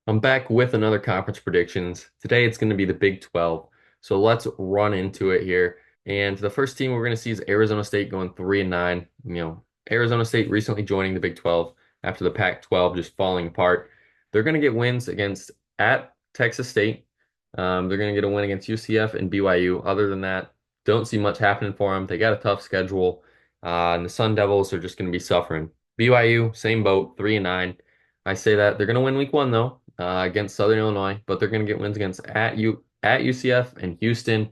I'm back with another conference predictions. Today it's going to be the Big 12. So let's run into it here. And the first team we're going to see is Arizona State going 3-9. Arizona State recently joining the Big 12 after the Pac-12 just falling apart. They're going to get wins against at Texas State. They're going to get a win against UCF and BYU. Other than that, don't see much happening for them. They got a tough schedule, and the Sun Devils are just going to be suffering. BYU, same boat, 3-9. I say that they're going to win week one though against Southern Illinois, but they're going to get wins against at UCF and Houston.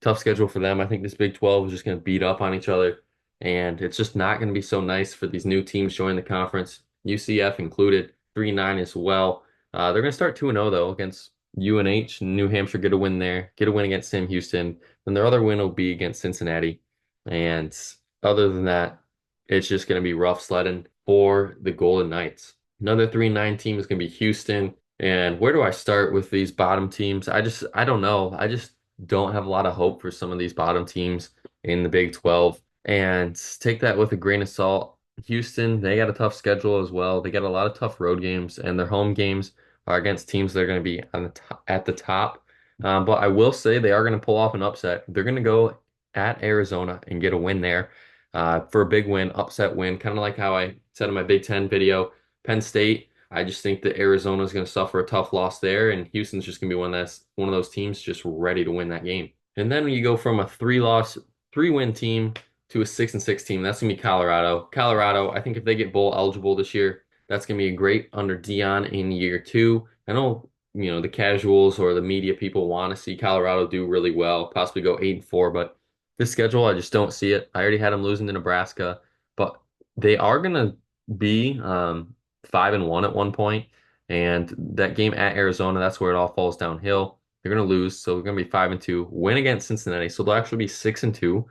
Tough schedule for them. I think this Big 12 is just going to beat up on each other, and it's just not going to be so nice for these new teams joining the conference. UCF included 3-9 as well. They're going to start 2-0 though against UNH. New Hampshire get a win there, get a win against Sam Houston. Then their other win will be against Cincinnati, and other than that, it's just going to be rough sledding for the Golden Knights. Another 3-9 team is going to be Houston. And where do I start with these bottom teams? I don't know. I just don't have a lot of hope for some of these bottom teams in the Big 12. And take that with a grain of salt. Houston, they got a tough schedule as well. They got a lot of tough road games, and their home games are against teams that are going to be on the at the top. But I will say they are going to pull off an upset. They're going to go at Arizona and get a win there for a big win, upset win, kind of like how I said in my Big Ten video. Penn State, I just think that Arizona is going to suffer a tough loss there, and Houston's just going to be one of those teams just ready to win that game. And then when you go from a three-win team to a 6-6 team, that's going to be Colorado. Colorado, I think if they get bowl eligible this year, that's going to be great under Deion in year two. I know, the casuals or the media people want to see Colorado do really well, possibly go 8-4, but this schedule, I just don't see it. I already had them losing to Nebraska, but they are going to be 5-1 at one point, and that game at Arizona, that's where it all falls downhill. They're going to lose, so they're going to be 5-2. Win against Cincinnati, so they'll actually be 6-2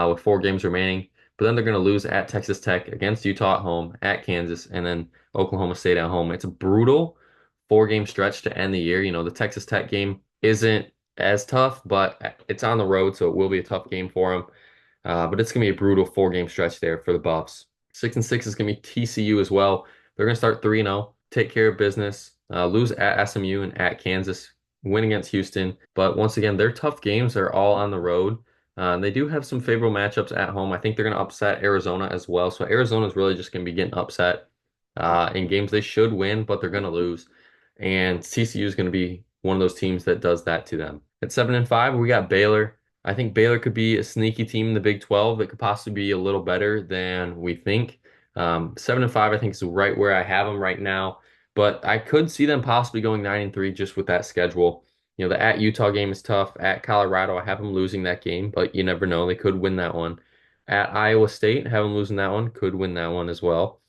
with 4 games remaining. But then they're going to lose at Texas Tech, against Utah at home, at Kansas, and then Oklahoma State at home. It's a brutal 4-game stretch to end the year. The Texas Tech game isn't as tough, but it's on the road, so it will be a tough game for them. But it's going to be a brutal 4-game stretch there for the Buffs. 6-6 is going to be TCU as well. They're going to start 3-0, take care of business, lose at SMU and at Kansas, win against Houston. But once again, their tough games are all on the road. They do have some favorable matchups at home. I think they're going to upset Arizona as well. So Arizona is really just going to be getting upset in games they should win, but they're going to lose. And TCU is going to be one of those teams that does that to them. At 7-5, we got Baylor. I think Baylor could be a sneaky team in the Big 12 that could possibly be a little better than we think. 7-5, I think, is right where I have them right now. But I could see them possibly going 9-3 just with that schedule. The at Utah game is tough. At Colorado, I have them losing that game, but you never know. They could win that one. At Iowa State, have them losing that one. Could win that one as well.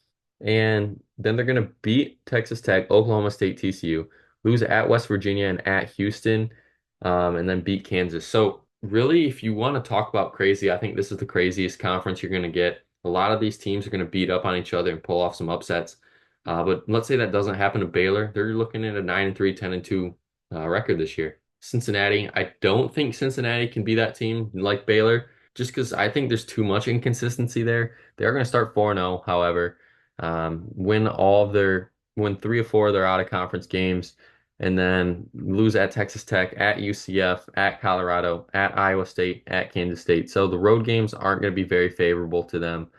And then they're going to beat Texas Tech, Oklahoma State, TCU, lose at West Virginia and at Houston, and then beat Kansas. So really, if you want to talk about crazy, I think this is the craziest conference you're going to get. A lot of these teams are going to beat up on each other and pull off some upsets. But let's say that doesn't happen to Baylor. They're looking at a 9-3, 10-2 record this year. Cincinnati, I don't think Cincinnati can be that team like Baylor, just because I think there's too much inconsistency there. They're going to start 4-0, however, win 3 or 4 of their out of conference games, and then lose at Texas Tech, at UCF, at Colorado, at Iowa State, at Kansas State. So the road games aren't going to be very favorable to them.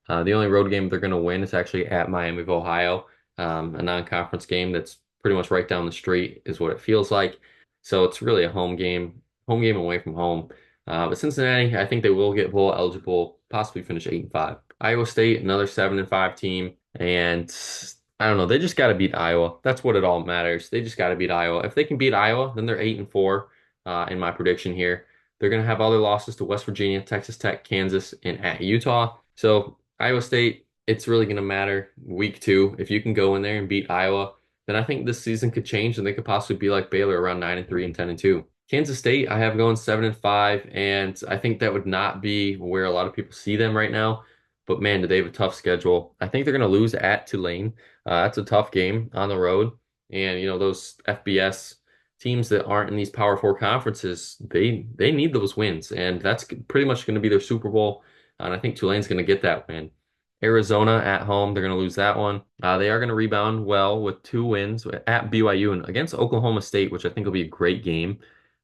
The only road game they're going to win is actually at Miami of Ohio, a non-conference game that's pretty much right down the street, is what it feels like. So it's really a home game away from home. But Cincinnati, I think they will get bowl eligible, possibly finish 8-5. Iowa State, another 7-5 team, and I don't know. They just got to beat Iowa. That's what it all matters. They just got to beat Iowa. If they can beat Iowa, then they're 8-4 in my prediction here. They're going to have other losses to West Virginia, Texas Tech, Kansas, and at Utah. So Iowa State, it's really going to matter week 2. If you can go in there and beat Iowa, then I think this season could change and they could possibly be like Baylor around 9-3 and 10-2. Kansas State, I have going 7-5, and I think that would not be where a lot of people see them right now. But man, do they have a tough schedule. I think they're going to lose at Tulane. That's a tough game on the road. And, those FBS teams that aren't in these Power Four conferences, they need those wins. And that's pretty much going to be their Super Bowl. And I think Tulane's going to get that win. Arizona at home, they're going to lose that one. They are going to rebound well with 2 wins at BYU and against Oklahoma State, which I think will be a great game.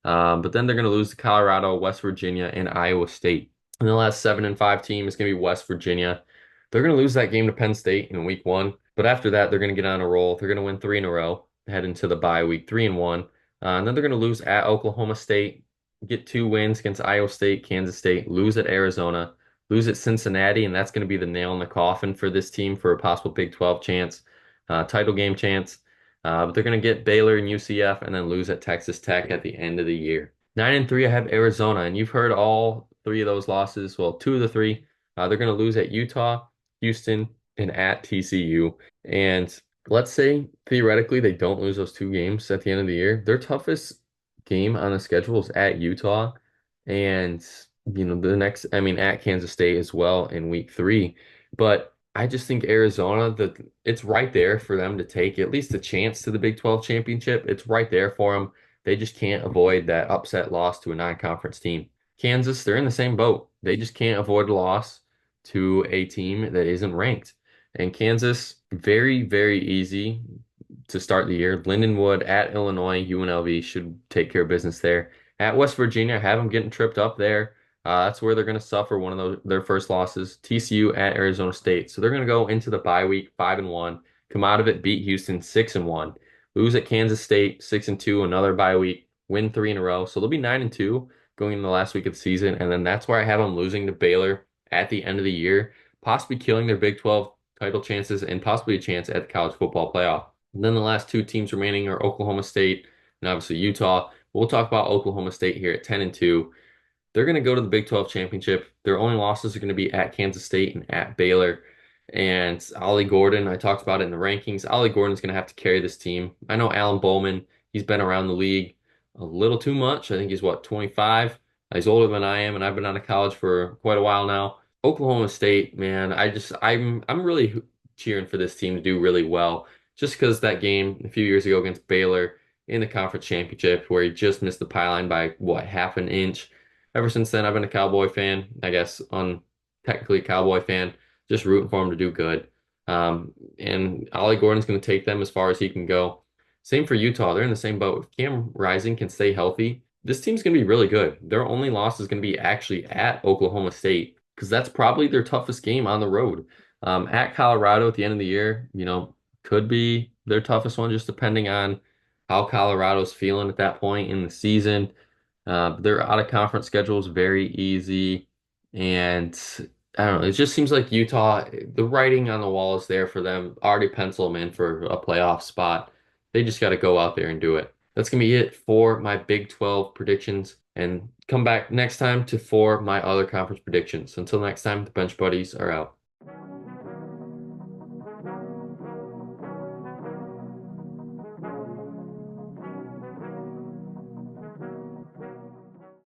But then they're going to lose to Colorado, West Virginia, and Iowa State. And the last 7-5 team is going to be West Virginia. They're going to lose that game to Penn State in week one, but after that, they're going to get on a roll. They're going to win three in a row, head into the bye week 3-1. And then they're going to lose at Oklahoma State, get 2 wins against Iowa State, Kansas State, lose at Arizona, lose at Cincinnati, and that's going to be the nail in the coffin for this team for a possible Big 12 chance, title game chance. But they're going to get Baylor and UCF and then lose at Texas Tech at the end of the year. 9-3, I have Arizona, and you've heard all three of those losses. Well, two of the three. They're going to lose at Utah, Houston, and at TCU. And let's say theoretically they don't lose those 2 games at the end of the year. Their toughest game on the schedule is at Utah, and the next, I mean, at Kansas State as well in week 3. But I just think Arizona, it's right there for them to take at least a chance to the Big 12 championship. It's right there for them. They just can't avoid that upset loss to a non-conference team. Kansas, they're in the same boat. They just can't avoid a loss to a team that isn't ranked. And Kansas, very, very easy to start the year. Lindenwood at Illinois, UNLV should take care of business there. At West Virginia, have them getting tripped up there. That's where they're going to suffer one of their first losses. TCU at Arizona State. So they're going to go into the bye week 5-1, come out of it, beat Houston 6-1, lose at Kansas State 6-2, another bye week, win 3 in a row. So they'll be 9-2 going into the last week of the season. And then that's where I have them losing to Baylor at the end of the year, possibly killing their Big 12 title chances and possibly a chance at the college football playoff. And then the last 2 teams remaining are Oklahoma State and obviously Utah. We'll talk about Oklahoma State here at 10-2. They're going to go to the Big 12 championship. Their only losses are going to be at Kansas State and at Baylor. And Ollie Gordon, I talked about it in the rankings. Ollie Gordon's going to have to carry this team. I know Alan Bowman, he's been around the league a little too much. I think he's 25. He's older than I am, and I've been out of college for quite a while now. Oklahoma State, man, I'm really cheering for this team to do really well. Just because that game a few years ago against Baylor in the conference championship, where he just missed the pylon by what, half an inch. Ever since then, I've been a Cowboy fan, I guess, technically a Cowboy fan, just rooting for him to do good. And Ollie Gordon's going to take them as far as he can go. Same for Utah. They're in the same boat. If Cam Rising can stay healthy, this team's going to be really good. Their only loss is going to be actually at Oklahoma State because that's probably their toughest game on the road. At Colorado at the end of the year, could be their toughest one, just depending on how Colorado's feeling at that point in the season. Their out of conference schedule is very easy. And I don't know, it just seems like Utah, the writing on the wall is there for them, already pencil them in for a playoff spot. They just got to go out there and do it. That's going to be it for my Big 12 predictions. And come back next time for my other conference predictions. Until next time, the Bench Buddies are out.